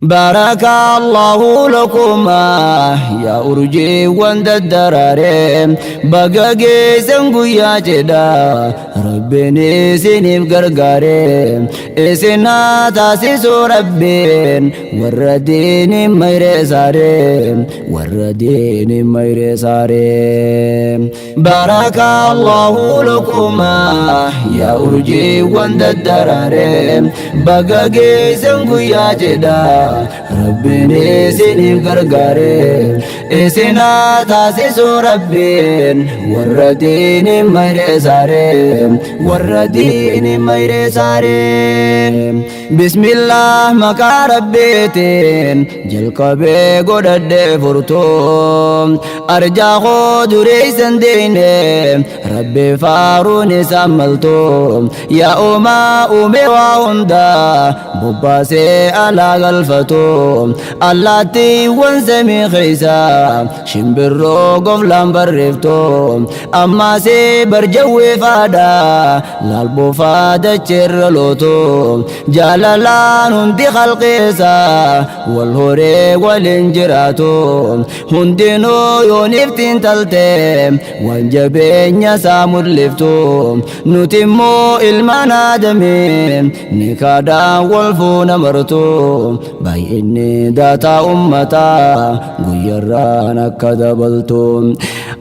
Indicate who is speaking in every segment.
Speaker 1: بارك الله لكما يا أرجي وند الدراري بقاقي سنقو يا جدا ربني سنب قرقاري إسنا تاسسو ربين ورديني ميري ساري ورديني ميري ساري بارك الله لكما يا أرجي وند الدراري بقاقي سنقو يا جدا ربني سنين غرغاري إسنا تاسسو ربين ورديني ميري ساري ورديني ميري ساري بسم الله مكا ربيتين جل قبي قدد فرطوم أرجا خودري سنديني ربي فاروني سملتوم يا أمي وهندا بباسي على غلفتوم اللاتي وانسمي خيسا شمبرو قفلان برفتوم أما سي برجوي فادا لالبو فادا چرلوتوم جالالان هندي خلقيسا والهوري والانجراتوم هندينو يونفتين تلتيم وانجبين يسا مدلفتوم نتمو المانا دميم نكادا والفون مرتوم باي إني داتا أمتا غيران كدبلتوم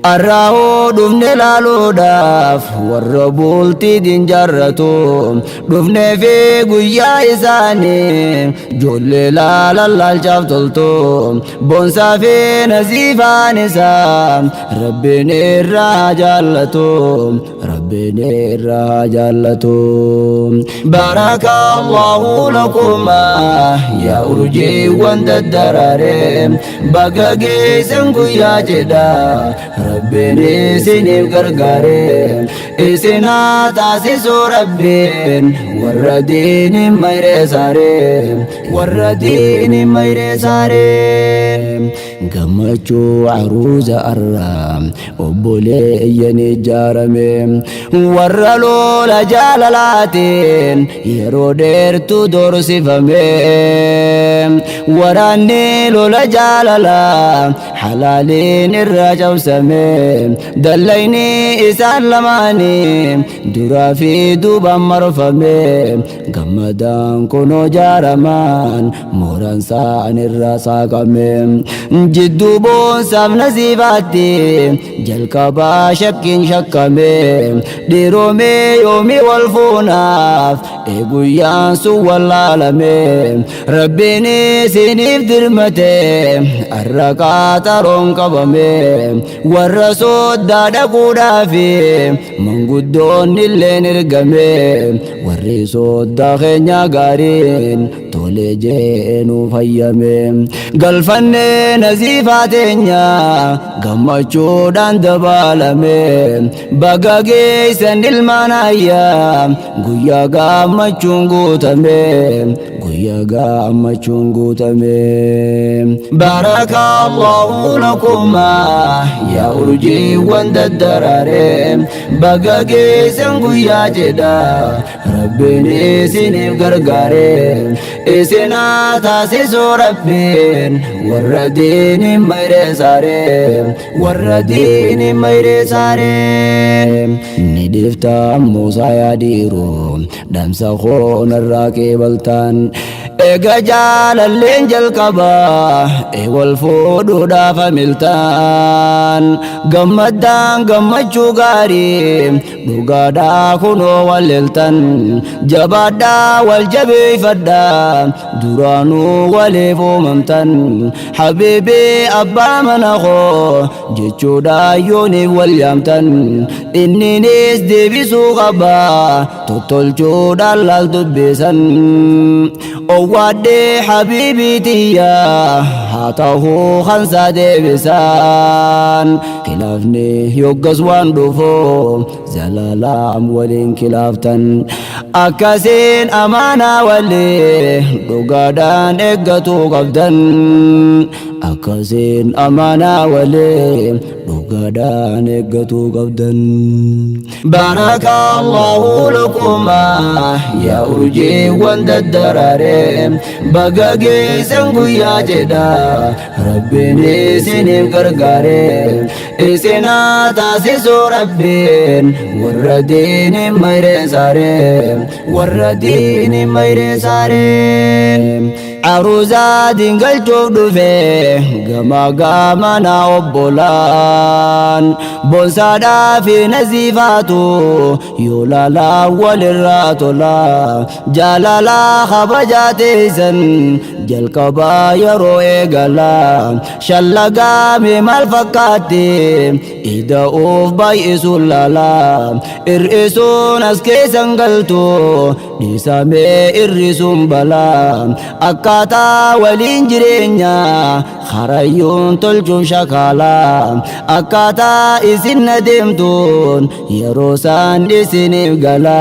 Speaker 1: الراو دفن لالو داف والربولتي دين جرتوم دفن في غيا إساني جول لال شافتلتوم بونسا في نزيفان سام ربني الراجالتوم ربني الراجالتوم بارك الله لكما يا أرجي وند الدراري بقاقي سنقو يا جدا ربني سنين غرغاري إسنا تاسسو ربين ورديني ميري ساري ورديني ميري ساري قمتشو عروز أرام أبولي ينجارمي ورلو لجالالاتين يرودير تدور سفمي وراني لولا جاللا حلالين الرجو سمي دليني إسان لماني درا في دوبا مرفمي قمدان كنو جارمان موران سان الرساقمي جدو بون سام نزيباتي جلقبا شكين شكمي ديرومي يومي والفوناف إيقويان سوى العالمين ربيني سينيف درمتي الرقات رونقبمي والرسود دادا قدافي من قدون اللي نرقمي والرسود داخنيا قارين تولي جينو فيمي قلفني نزيفاتينيا قمچو دان دبالمي بقاقي سن المنايا قويا قمچون قوتمي قويا قمچون قوتمي بارك الله لكما يا أرجي وند الدراري بقاقي سن قويا جدا ربني سنف غرغاري إسنا تاسسو ربين ورديني ميري ساري ورديني ميري ساري ندفتا موسى يا ديرو دمسا خون الراكي بلتان إيقا جال اللينجل كبا إيقا الفودو دافا ملتان قمدان قمجو غاري دوغادا كنو واللتان جبادا والجبي فدا درانو وليفو ممتن حبيبي أبا منخو جيشو دا يوني واليامتن إني نيس دي بيسو غبا تطلچو دالال دبسن وادي حبيبي تيا هاتاهو خنسا ديبسان كلافني يوغز واندوفو زلالام ولين كلافتن أكاسين أمانا ولي dhugaadhaan eeggatuu qabdan akkasiin amanaa walee dhugaadhaan eeggatuu qabdan. Barakallahu lakuma yaa urjiiwwan daddaraare baga geessan guyyaa jedha rabbiin isiniif gargaare isinaa taasisuu rabbiin warra diini mayree saare warra diini mayree saare. Aruuza dingalchuuf dhufe gama gamana obbolaan bonsaadhaa fi naziifaatu yoo laalaa walirraa tola jaalala kabajaa teessan jalqabaa yeroo eegala shallagaame maal fakkaatti ida'uuf baay'isuun laala ir'isuun as keessan galtu dhiisamee irrisuun balaa akkaataa waliin jireenya harayyuun tolchuun shakaala akkaataa isin adeemtuun yeroo isaan isiniif gala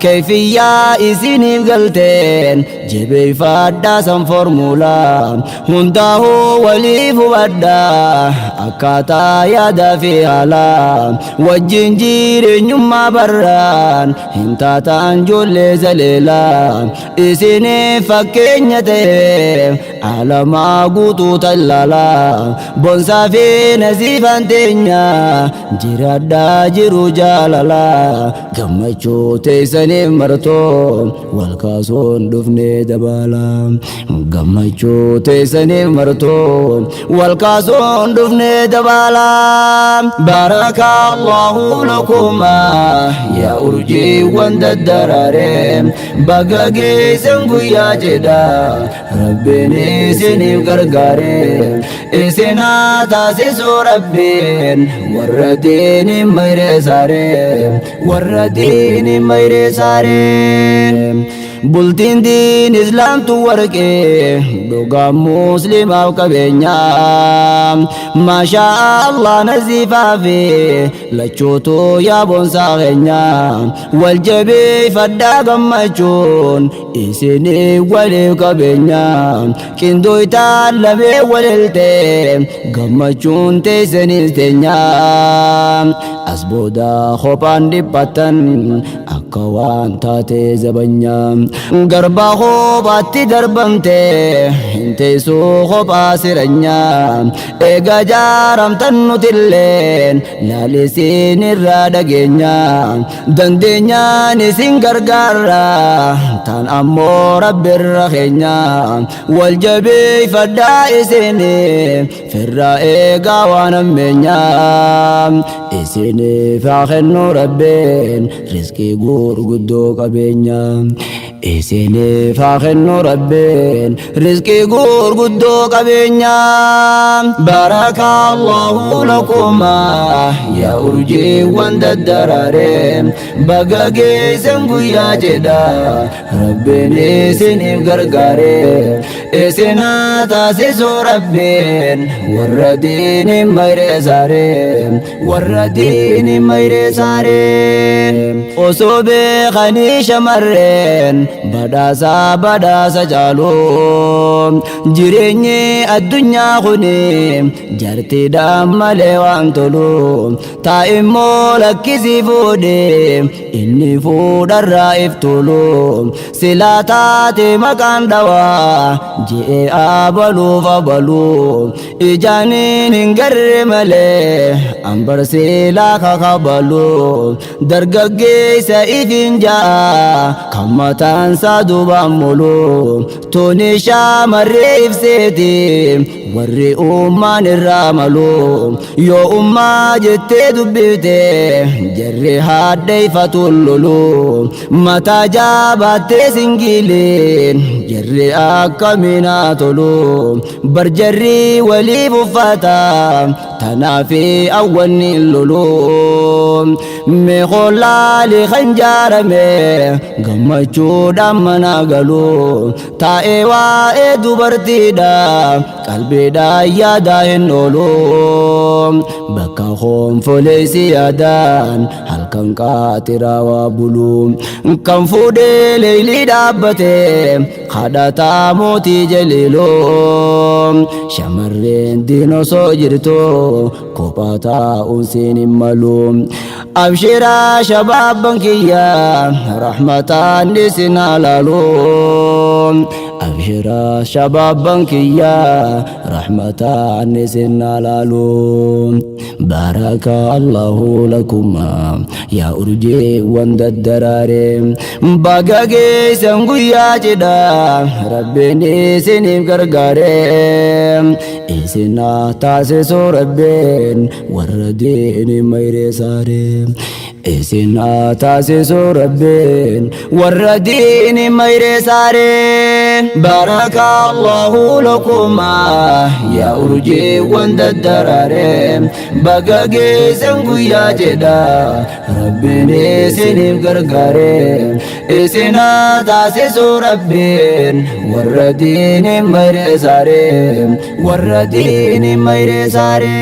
Speaker 1: keefiyyaa isiniif galteen jabeeffadhaa san formula hundaa'uu waliif hubadha akkaataa yaadaa fi haala wajjin jireenyummaa barraan hin taataan ijoollee zaleela isiniif fakkeenya ta'e alamaa guutuu tallaala bonsaa fi naziifaan teenya jiraadhaa jiru jaalala gammachuu teessaniif martoo wal kaasuun dhufne dabala gammachuu teessaniif martoo wal kaasuun dhufne dabala. Barakallahu lakuma yaa urjiiwwan daddaraare baga geessan guyyaa jedha rabbiin isiniif gargaare isinaa taasisuu rabbiin warra diini mayree saare warra diini mayree saare. Bultiin diin islaamtu warqee dhugaa muslimaaf qabeenya maashaa Allah naziifaa fi lachuutu yaa boonsaa keenya wal jabeeffadhaa gammachuun isinii waliif qabeenya qindooytaan lamee waliltee gammachuun teessaniis teenya as booda kophaan dhiphatan akka waan taatee zabanya garbaa kophaatti darbamte hin teessuu kophaa siranya eega jaaramtan nutilleen laalisiin irraa dhageenya dandeenyaan isin gargaarra tan ammoo rabbirra keenya wal jabeeffadhaa isiniif firraa eegaa waan ammeenya isiniif haa kennu rabbiin rizqii gurguddoo qabeenya isiniif haa kennu rabbiin rizqii gurguddoo qabeenya. Barakallahu lakuma yaa urjiiwwan daddaraare baga geessan guyyaa jedha rabbiin isiniif gargaare isinaa taasisuu rabbiin warra diini mayree saare warra diini mayree saare. Osoo beekanii shamarreen badhaasa caalu jireenyi addunyaa kuni jartiidhaan malee waan tolu taa'immoo lakkisii fuudhe inni fuudharraa iftulu silaa taate maqaan dhawaa je'ee abaluuf abalu ijaaniin hin garre malee ambarseelaa kakabalu dargaggeessa ifin ja'a kan mataansaa dubaan mulu tuni shaamarree ibseeti warri ummaan irraa malu yoo ummaa jettee dubbifte jarri haddeeffatuun lolu mataa jaabattee singiiliin jarri akkaminaa tolu bar jarri waliif uffata tanaafi awwanni lolu meeqollaali kan jaarame gammachuudhaan mana galu taa'ee waa'ee dubartiidha qalbii gaariidha yaada hin oolu bakka honfoleessi yaadaan halkan qaatiraa waa bulu kan fuudhee leeylii dhaabbate kadhataa mootii jaliiloo shamarreen diin osoo jirtu kophaa taa'uun siin hin malu abshiraa shabaaban kiyya rahmataan isin halaalu abshiraa shabaaban kiyya rahmataan isin halaalu baraka allahu lakuma yaa urjii wanda daraare baga geessan guyyaa cidha rabbiin isiniif gargaare isina taasisu rabbiin warra diini mayree saare isina taasisu rabbiin warra diini mayree saare baraka allahu lakuma yaa urjii wanda daraare baga geessan guyyaa cidha rabbiin isiniif gargaare isina taasisu rabbiin warra diini mayree saare warra diini mayree saare